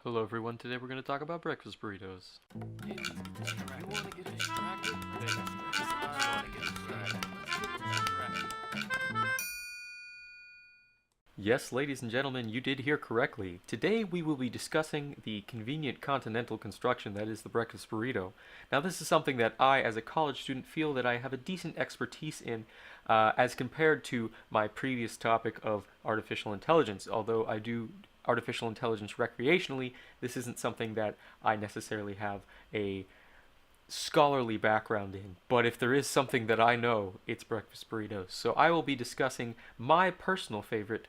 Hello everyone, today we're going to talk about breakfast burritos. Hey, you want to get distracted? Because I want to get distracted. Let's get distracted. Yes, ladies and gentlemen, you did hear correctly. Today we will be discussing the convenient continental construction that is the breakfast burrito. Now this is something that I, as a college student, feel that I have a decent expertise in as compared to my previous topic of artificial intelligence. Although I do artificial intelligence recreationally, this isn't something that I necessarily have a scholarly background in, but if there is something that I know, it's breakfast burritos. So I will be discussing my personal favorite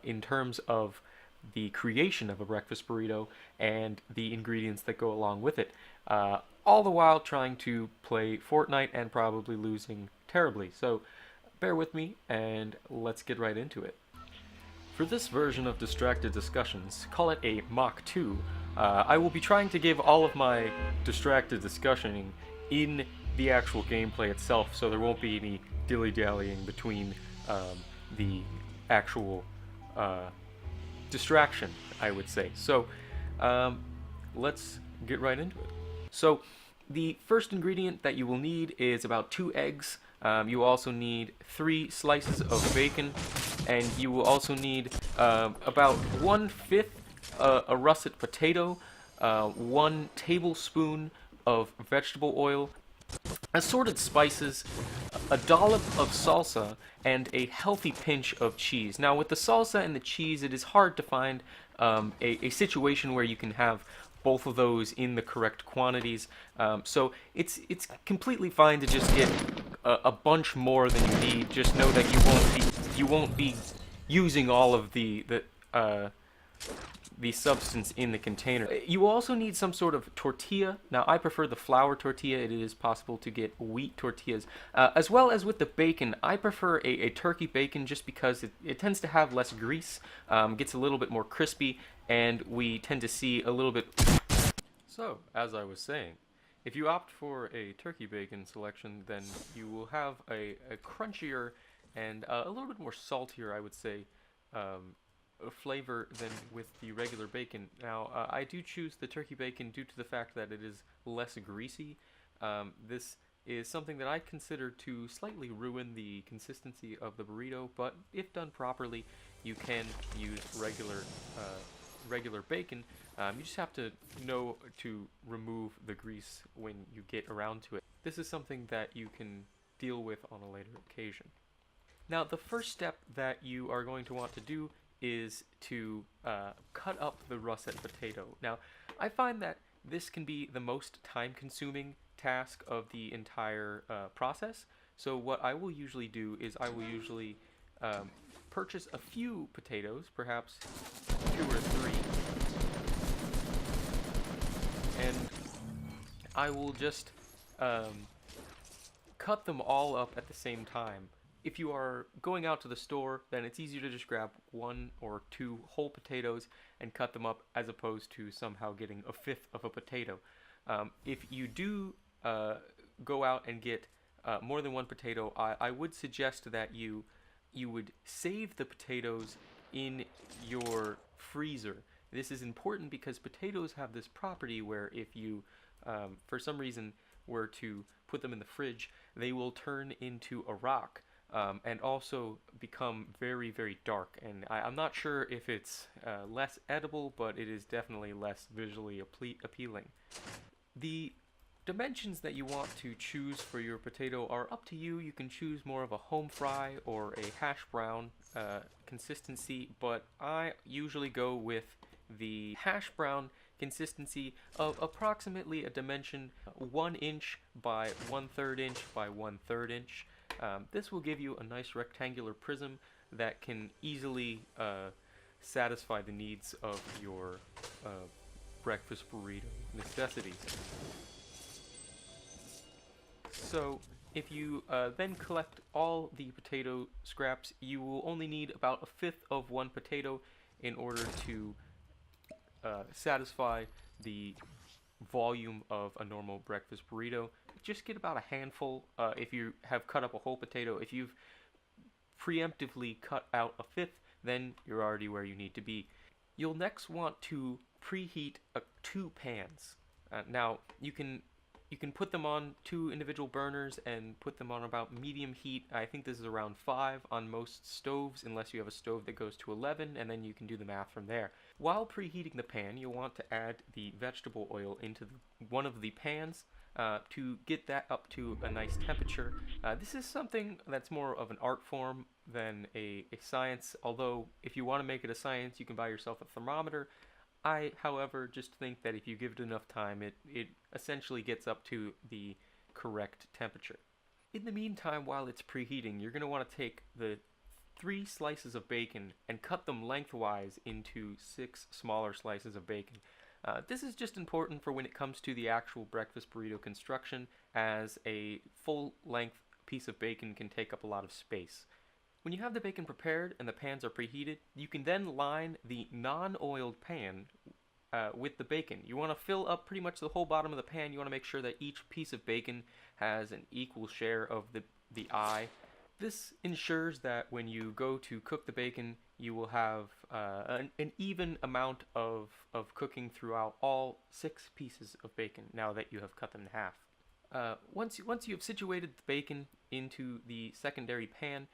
in terms of the creation of a breakfast burrito and the ingredients that go along with it. All the while trying to play Fortnite and probably losing terribly. So bear with me and let's get right into it. For this version of Distracted Discussions, call it a Mach 2, I will be trying to give all of my distracted discussioning in the actual gameplay itself, so there won't be any dilly-dallying between the actual distraction, I would say. So let's get right into it. So the first ingredient that you will need is about 2 eggs. You also need 3 slices of bacon, and you will also need about 1/5 a russet potato, 1 tablespoon of vegetable oil, assorted spices, a dollop of salsa, and a healthy pinch of cheese. Now, with the salsa and the cheese, it is hard to find a situation where you can have both of those in the correct quantities. So it's completely fine to just get a bunch more than you need. Just know that you won't be using all of the substance in the container. You also need some sort of tortilla. Now, I prefer the flour tortilla. It is possible to get wheat tortillas. As well as with the bacon, I prefer a turkey bacon just because it tends to have less grease, gets a little bit more crispy, and we tend to see a little bit... So, as I was saying, if you opt for a turkey bacon selection, then you will have a crunchier and a little bit more saltier, I would say, flavor than with the regular bacon. Now, I do choose the turkey bacon due to the fact that it is less greasy. This is something that I consider to slightly ruin the consistency of the burrito, but if done properly, you can use regular bacon. You just have to know to remove the grease when you get around to it. This is something that you can deal with on a later occasion. Now, the first step that you are going to want to do is to cut up the russet potato. Now, I find that this can be the most time-consuming task of the entire process. So what I will usually do is I will usually purchase a few potatoes, perhaps 2 or 3, and I will just cut them all up at the same time. If you are going out to the store, then it's easier to just grab 1 or 2 whole potatoes and cut them up as opposed to somehow getting 1/5 of a potato. If you do go out and get more than 1 potato, I would suggest that you would save the potatoes in your freezer. This is important because potatoes have this property where if you, for some reason, were to put them in the fridge, they will turn into a rock. And also become very, very dark. And I'm not sure if it's less edible, but it is definitely less visually appealing. The dimensions that you want to choose for your potato are up to you. You can choose more of a home fry or a hash brown consistency, but I usually go with the hash brown consistency of approximately a dimension 1 inch by 1/3 inch by 1/3 inch. This will give you a nice rectangular prism that can easily satisfy the needs of your breakfast burrito necessities. So, if you then collect all the potato scraps, you will only need about 1/5 of 1 potato in order to satisfy the volume of a normal breakfast burrito. Just get about a handful if you have cut up a whole potato. If you've preemptively cut out 1/5, then you're already where you need to be. You'll next want to preheat 2 pans. Now you can put them on 2 individual burners and put them on about medium heat. I think this is around 5 on most stoves, unless you have a stove that goes to 11, and then you can do the math from there. While preheating the pan, you'll want to add the vegetable oil into one of the pans to get that up to a nice temperature. This is something that's more of an art form than a science, although if you want to make it a science, you can buy yourself a thermometer. I, however, just think that if you give it enough time, it essentially gets up to the correct temperature. In the meantime, while it's preheating, you're going to want to take the 3 slices of bacon and cut them lengthwise into 6 smaller slices of bacon. This is just important for when it comes to the actual breakfast burrito construction, as a full-length piece of bacon can take up a lot of space. When you have the bacon prepared and the pans are preheated, you can then line the non-oiled pan with the bacon. You want to fill up pretty much the whole bottom of the pan. You want to make sure that each piece of bacon has an equal share of the eye. This ensures that when you go to cook the bacon, you will have an even amount of cooking throughout all 6 pieces of bacon now that you have cut them in half. Once you have situated the bacon into the secondary pan,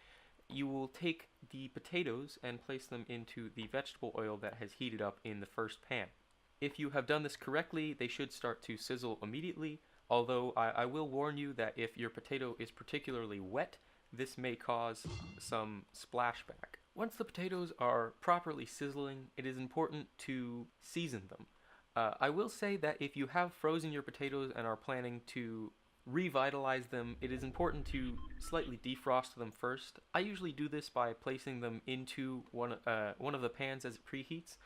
you will take the potatoes and place them into the vegetable oil that has heated up in the first pan. If you have done this correctly, they should start to sizzle immediately, although I will warn you that if your potato is particularly wet, this may cause some splashback. Once the potatoes are properly sizzling, it is important to season them. I will say that if you have frozen your potatoes and are planning to revitalize them, it is important to slightly defrost them first. I usually do this by placing them into one of the pans as it preheats,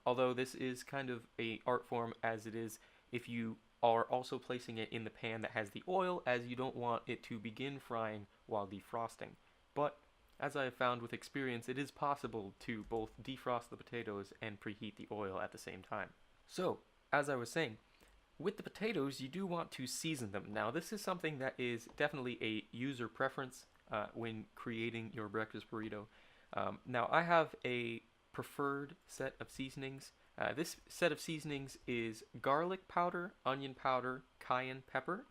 although this is kind of a art form as it is if you are also placing it in the pan that has the oil, as you don't want it to begin frying while defrosting. But as I have found with experience, it is possible to both defrost the potatoes and preheat the oil at the same time. So, as I was saying, with the potatoes, you do want to season them. Now, this is something that is definitely a user preference when creating your breakfast burrito. Now, I have a preferred set of seasonings. This set of seasonings is garlic powder, onion powder, cayenne pepper,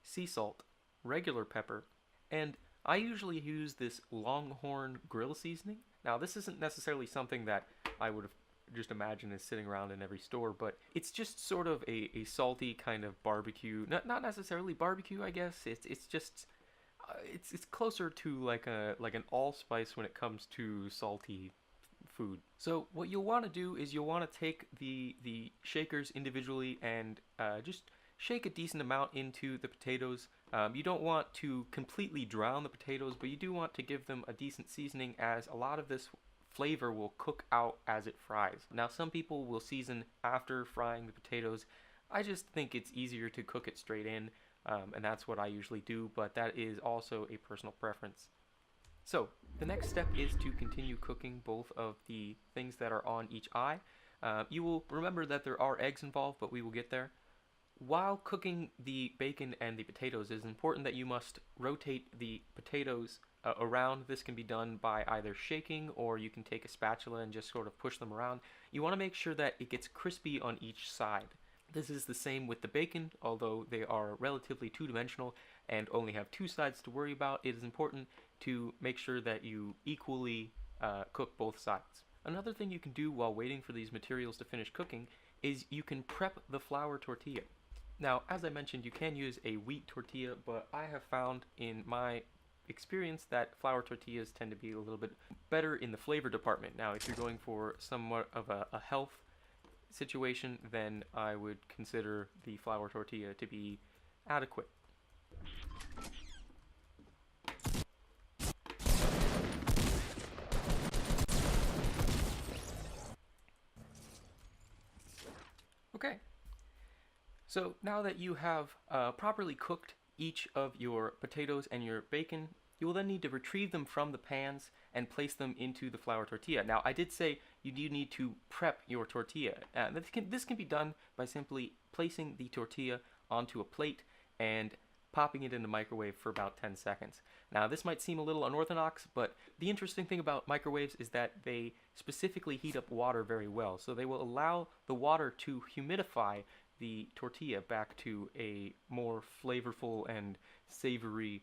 sea salt, regular pepper, and I usually use this Longhorn grill seasoning. Now, this isn't necessarily something that I would have just imagine is sitting around in every store, but it's just sort of a salty kind of barbecue. Not necessarily barbecue, I guess. It's just it's closer to like an allspice when it comes to salty food. So what you'll want to do is you'll want to take the shakers individually and just shake a decent amount into the potatoes. You don't want to completely drown the potatoes, but you do want to give them a decent seasoning, as a lot of this flavor will cook out as it fries. Now, some people will season after frying the potatoes. I just think it's easier to cook it straight in, and that's what I usually do, but that is also a personal preference. So, the next step is to continue cooking both of the things that are on each eye. You will remember that there are eggs involved, but we will get there. While cooking the bacon and the potatoes, it is important that you must rotate the potatoes around. This can be done by either shaking, or you can take a spatula and just sort of push them around. You want to make sure that it gets crispy on each side. This is the same with the bacon, although they are relatively two-dimensional and only have 2 sides to worry about. It is important to make sure that you equally cook both sides. Another thing you can do while waiting for these materials to finish cooking is you can prep the flour tortilla. Now, as I mentioned, you can use a wheat tortilla, but I have found in my experience that flour tortillas tend to be a little bit better in the flavor department. Now, if you're going for somewhat of a health situation, then I would consider the flour tortilla to be adequate. Okay, so now that you have properly cooked each of your potatoes and your bacon, you will then need to retrieve them from the pans and place them into the flour tortilla. Now, I did say you do need to prep your tortilla. This can be done by simply placing the tortilla onto a plate and popping it in the microwave for about 10 seconds. Now, this might seem a little unorthodox, but the interesting thing about microwaves is that they specifically heat up water very well. So they will allow the water to humidify the tortilla back to a more flavorful and savory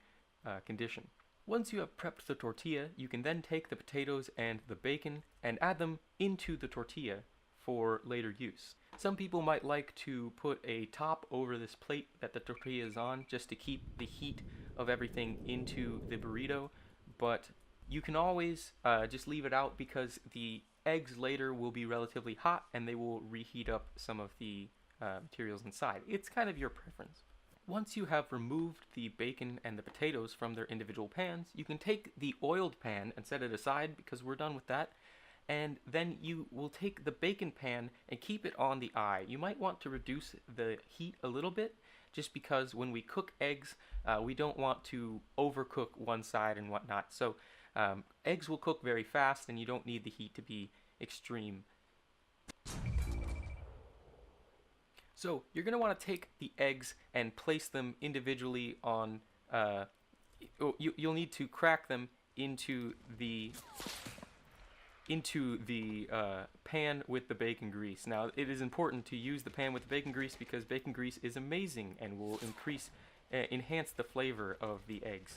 condition. Once you have prepped the tortilla, you can then take the potatoes and the bacon and add them into the tortilla for later use. Some people might like to put a top over this plate that the tortilla is on just to keep the heat of everything into the burrito, but you can always just leave it out because the eggs later will be relatively hot and they will reheat up some of the materials inside. It's kind of your preference. Once you have removed the bacon and the potatoes from their individual pans, you can take the oiled pan and set it aside because we're done with that. And then you will take the bacon pan and keep it on the eye. You might want to reduce the heat a little bit just because when we cook eggs, we don't want to overcook one side and whatnot. So eggs will cook very fast and you don't need the heat to be extreme. So you're going to want to take the eggs and place them individually on, you'll need to crack them into the pan with the bacon grease. Now, it is important to use the pan with the bacon grease because bacon grease is amazing and will enhance the flavor of the eggs.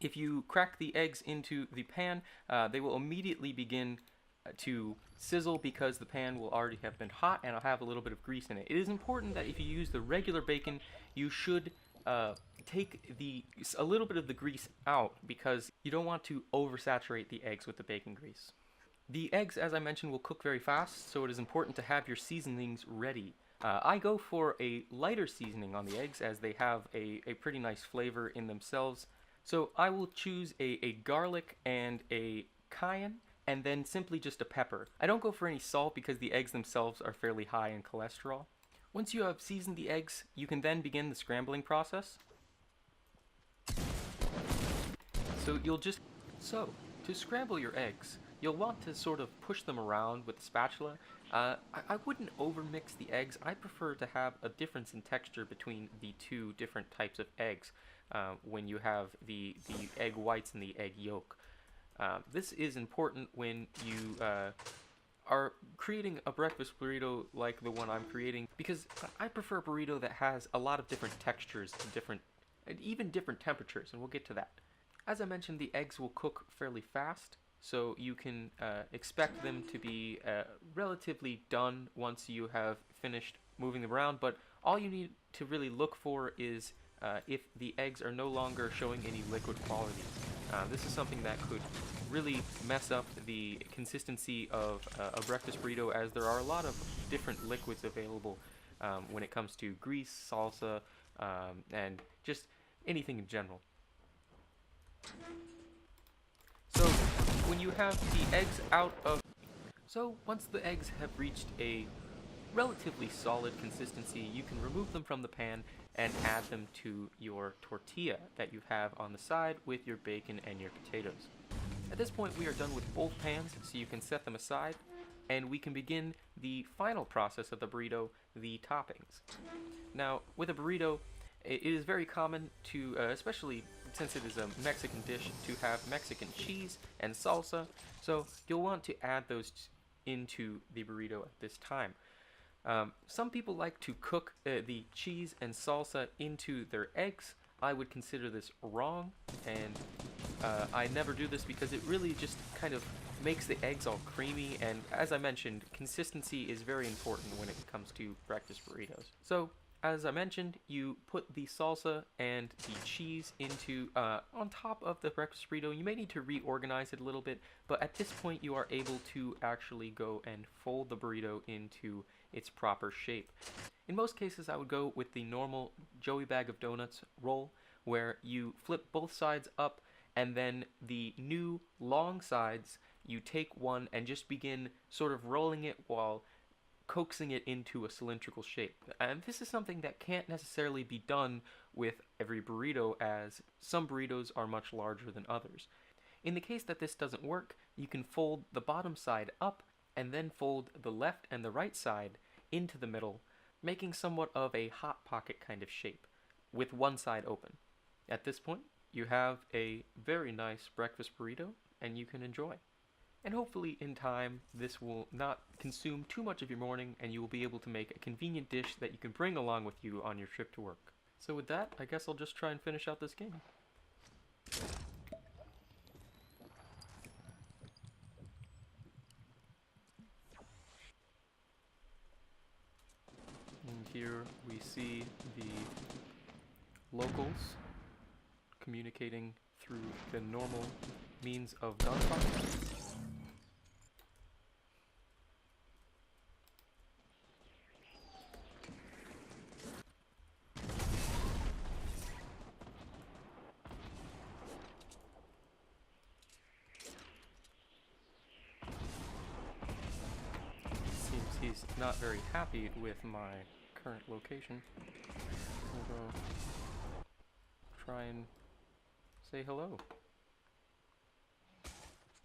If you crack the eggs into the pan, they will immediately begin to sizzle because the pan will already have been hot and it'll have a little bit of grease in it. It is important that if you use the regular bacon, you should take a little bit of the grease out because you don't want to oversaturate the eggs with the bacon grease. The eggs, as I mentioned, will cook very fast, so it is important to have your seasonings ready. I go for a lighter seasoning on the eggs as they have a pretty nice flavor in themselves. So I will choose a garlic and a cayenne, and then simply just a pepper. I don't go for any salt because the eggs themselves are fairly high in cholesterol. Once you have seasoned the eggs, you can then begin the scrambling process. To scramble your eggs, you'll want to sort of push them around with the spatula. I wouldn't overmix the eggs. I prefer to have a difference in texture between the two different types of eggs when you have the egg whites and the egg yolk. This is important when you are creating a breakfast burrito like the one I'm creating because I prefer a burrito that has a lot of different textures and even different temperatures, and we'll get to that. As I mentioned, the eggs will cook fairly fast, so you can expect them to be relatively done once you have finished moving them around, but all you need to really look for is if the eggs are no longer showing any liquid qualities. This is something that could really mess up the consistency of a breakfast burrito, as there are a lot of different liquids available when it comes to grease, salsa, and just anything in general. So when you have the eggs once the eggs have reached a relatively solid consistency, you can remove them from the pan and add them to your tortilla that you have on the side with your bacon and your potatoes. At this point, we are done with both pans, so you can set them aside, and we can begin the final process of the burrito, the toppings. Now, with a burrito, it is very common to, especially since it is a Mexican dish, to have Mexican cheese and salsa, so you'll want to add those into the burrito at this time. Some people like to cook the cheese and salsa into their eggs. I would consider this wrong, and I never do this because it really just kind of makes the eggs all creamy, and as I mentioned, consistency is very important when it comes to breakfast burritos. So, as I mentioned, you put the salsa and the cheese into on top of the breakfast burrito. You may need to reorganize it a little bit, but at this point you are able to actually go and fold the burrito into its proper shape. In most cases, I would go with the normal Joey Bag of Donuts roll, where you flip both sides up, and then the new long sides, you take one and just begin sort of rolling it while coaxing it into a cylindrical shape. And this is something that can't necessarily be done with every burrito, as some burritos are much larger than others. In the case that this doesn't work, you can fold the bottom side up and then fold the left and the right side into the middle, making somewhat of a hot pocket kind of shape, with one side open. At this point, you have a very nice breakfast burrito, and you can enjoy. And hopefully in time, this will not consume too much of your morning, and you will be able to make a convenient dish that you can bring along with you on your trip to work. So with that, I guess I'll just try and finish out this game. And here we see the locals communicating through the normal means of gunfire. Seems he's not very happy with my current location. We'll go try and say hello.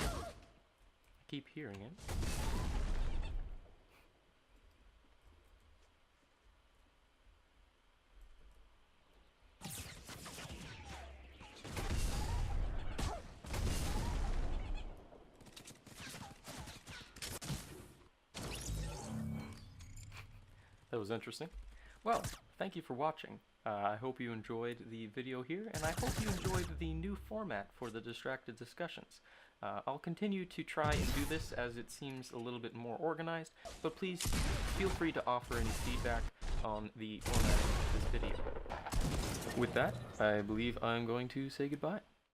I keep hearing it. That was interesting. Well, thank you for watching. I hope you enjoyed the video here, and I hope you enjoyed the new format for the distracted discussions. I'll continue to try and do this as it seems a little bit more organized, but please feel free to offer any feedback on the format of this video. With that, I believe I'm going to say goodbye.